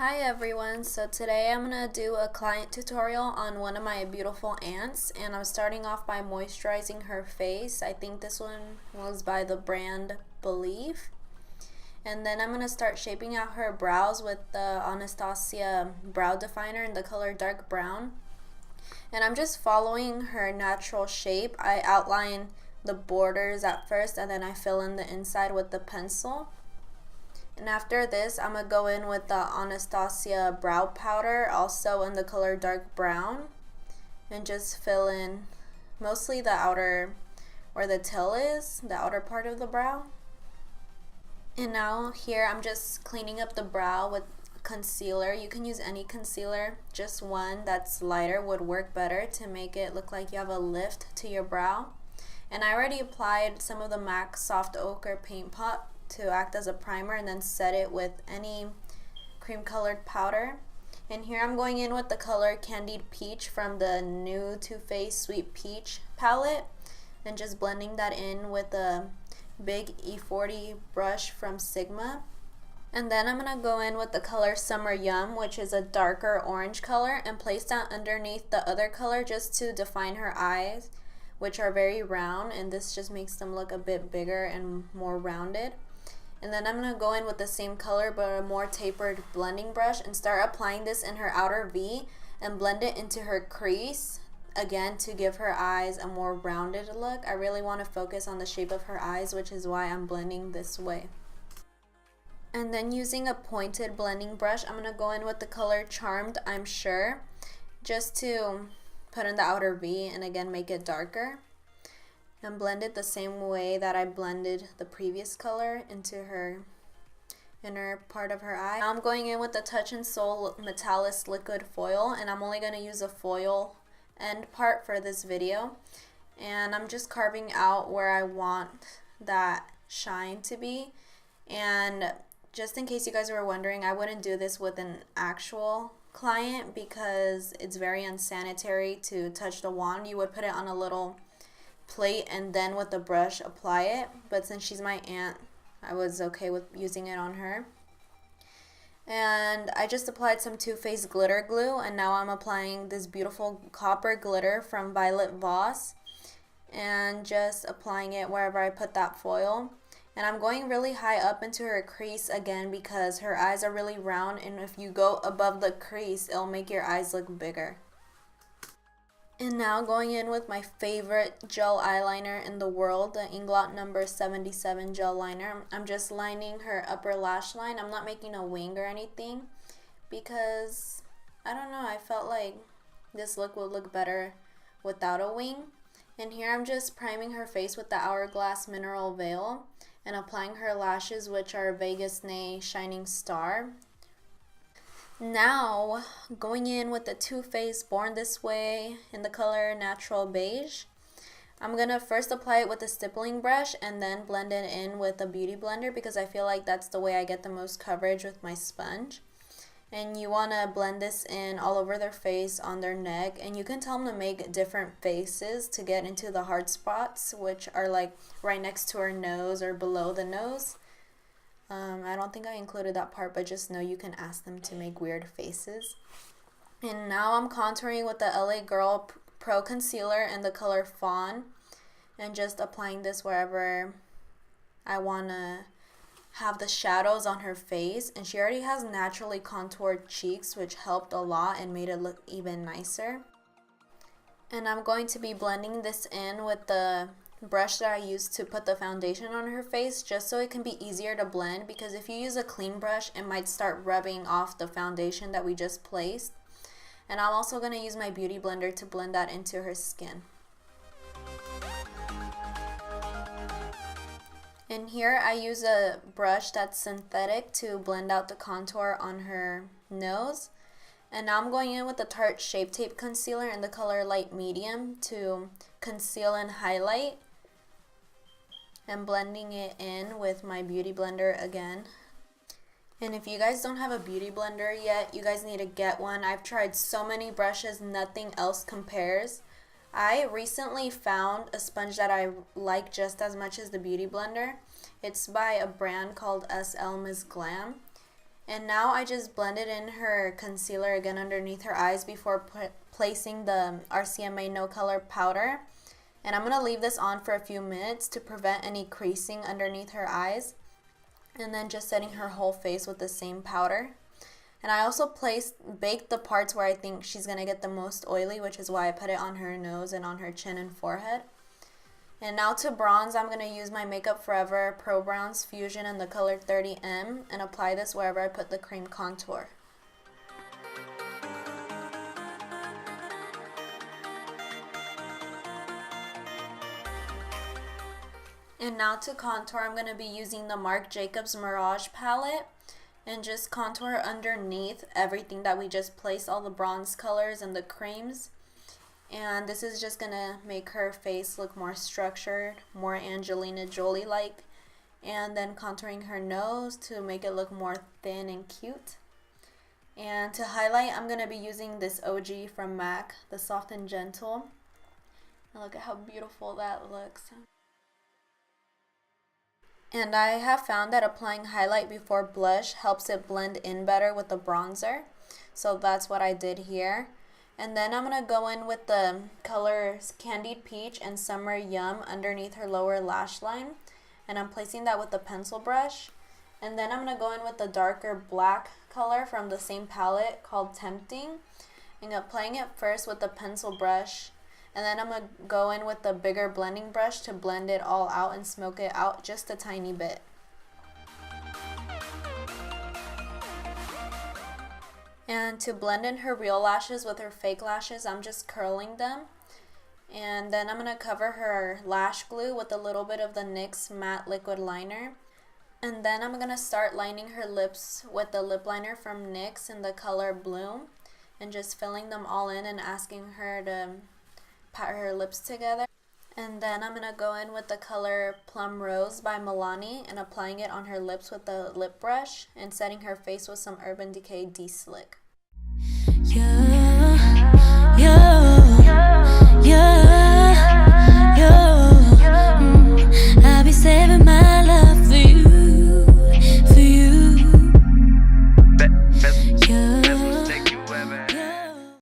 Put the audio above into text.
Hi everyone, so today I'm going to do a client tutorial on one of my beautiful ants, and I'm starting off by moisturizing her face. I think this one was by the brand Belif. And then I'm going to start shaping out her brows with the Anastasia brow definer in the color dark brown. And I'm just following her natural shape. I outline the borders at first and then I fill in the inside with the pencil. And after this, I'm going to go in with the Anastasia brow powder, also in the color dark brown, and just fill in mostly the outer, where the tail is, the outer part of the brow. And now here I'm just cleaning up the brow with concealer. You can use any concealer, just one that's lighter would work better to make it look like you have a lift to your brow. And I already applied some of the MAC Soft Ochre Paint Pot to act as a primer, and then set it with any cream colored powder. And here I'm going in with the color Candied Peach from the new Too Faced Sweet Peach palette, and just blending that in with a big E40 brush from Sigma. And then I'm going to go in with the color Summer Yum, which is a darker orange color, and place that underneath the other color just to define her eyes, which are very round, and this just makes them look a bit bigger and more rounded. And then I'm going to go in with the same color but a more tapered blending brush and start applying this in her outer V and blend it into her crease, again to give her eyes a more rounded look. I really want to focus on the shape of her eyes, which is why I'm blending this way. And then using a pointed blending brush, I'm going to go in with the color Charmed, I'm Sure, just to put in the outer V and again make it darker. And blend it the same way that I blended the previous color into her inner part of her eye. Now I'm going in with the Touch and Soul Metallic Liquid Foil, and I'm only going to use a foil end part for this video. And I'm just carving out where I want that shine to be. And just in case you guys were wondering, I wouldn't do this with an actual client because it's very unsanitary to touch the wand. You would put it on a little plate and then with the brush apply it, but since she's my aunt, I was okay with using it on her. And I just applied some Too Faced glitter glue, and now I'm applying this beautiful copper glitter from Voss, and just applying it wherever I put that foil. And I'm going really high up into her crease again because her eyes are really round, and if you go above the crease, it'll make your eyes look bigger. And now going in with my favorite gel eyeliner in the world, the Inglot number 77 gel liner. I'm just lining her upper lash line. I'm not making a wing or anything because, I don't know, I felt like this look would look better without a wing. And here I'm just priming her face with the Hourglass Mineral Veil and applying her lashes, which are Vegas Nay Shining Star. Now, going in with the Too Faced Born This Way in the color Natural Beige. I'm going to first apply it with a stippling brush and then blend it in with a beauty blender because I feel like that's the way I get the most coverage with my sponge. And you want to blend this in all over their face, on their neck, and you can tell them to make different faces to get into the hard spots, which are like right next to her nose or below the nose. I don't think I included that part, but just know you can ask them to make weird faces. And now I'm contouring with the LA Girl Pro Concealer in the color Fawn, and just applying this wherever I want to have the shadows on her face. And she already has naturally contoured cheeks, which helped a lot and made it look even nicer. And I'm going to be blending this in with the brush that I used to put the foundation on her face, just so it can be easier to blend, because if you use a clean brush it might start rubbing off the foundation that we just placed. And I'm also going to use my beauty blender to blend that into her skin. And here I use a brush that's synthetic to blend out the contour on her nose. And now I'm going in with the Tarte Shape Tape Concealer in the color Light Medium to conceal and highlight, and blending it in with my beauty blender again. And if you guys don't have a beauty blender yet, you guys need to get one. I've tried so many brushes, nothing else compares. I recently found a sponge that I like just as much as the beauty blender. It's by a brand called S. Elma's Glam. And now I just blended in her concealer again underneath her eyes before placing the RCMA No Color powder. And I'm going to leave this on for a few minutes to prevent any creasing underneath her eyes. And then just setting her whole face with the same powder. And I also baked the parts where I think she's going to get the most oily, which is why I put it on her nose and on her chin and forehead. And now to bronze, I'm going to use my Makeup Forever Pro Bronze Fusion in the color 30M and apply this wherever I put the cream contour. And now to contour, I'm going to be using the Marc Jacobs Mirage palette and just contour underneath everything that we just placed, all the bronze colors and the creams. And this is just going to make her face look more structured, more Angelina Jolie-like. And then contouring her nose to make it look more thin and cute. And to highlight, I'm going to be using this OG from MAC, the Soft and Gentle. And look at how beautiful that looks. And I have found that applying highlight before blush helps it blend in better with the bronzer. So that's what I did here. And then I'm going to go in with the colors Candied Peach and Summer Yum underneath her lower lash line. And I'm placing that with the pencil brush. And then I'm going to go in with the darker black color from the same palette called Tempting. And applying it first with the pencil brush. And then I'm going to go in with the bigger blending brush to blend it all out and smoke it out just a tiny bit. And to blend in her real lashes with her fake lashes, I'm just curling them. And then I'm going to cover her lash glue with a little bit of the NYX Matte Liquid Liner. And then I'm going to start lining her lips with the lip liner from NYX in the color Bloom. And just filling them all in and asking her to pat her lips together. And then I'm going to go in with the color Plum Rose by Milani and applying it on her lips with the lip brush and setting her face with some Urban Decay De-Slick. Yeah, yeah.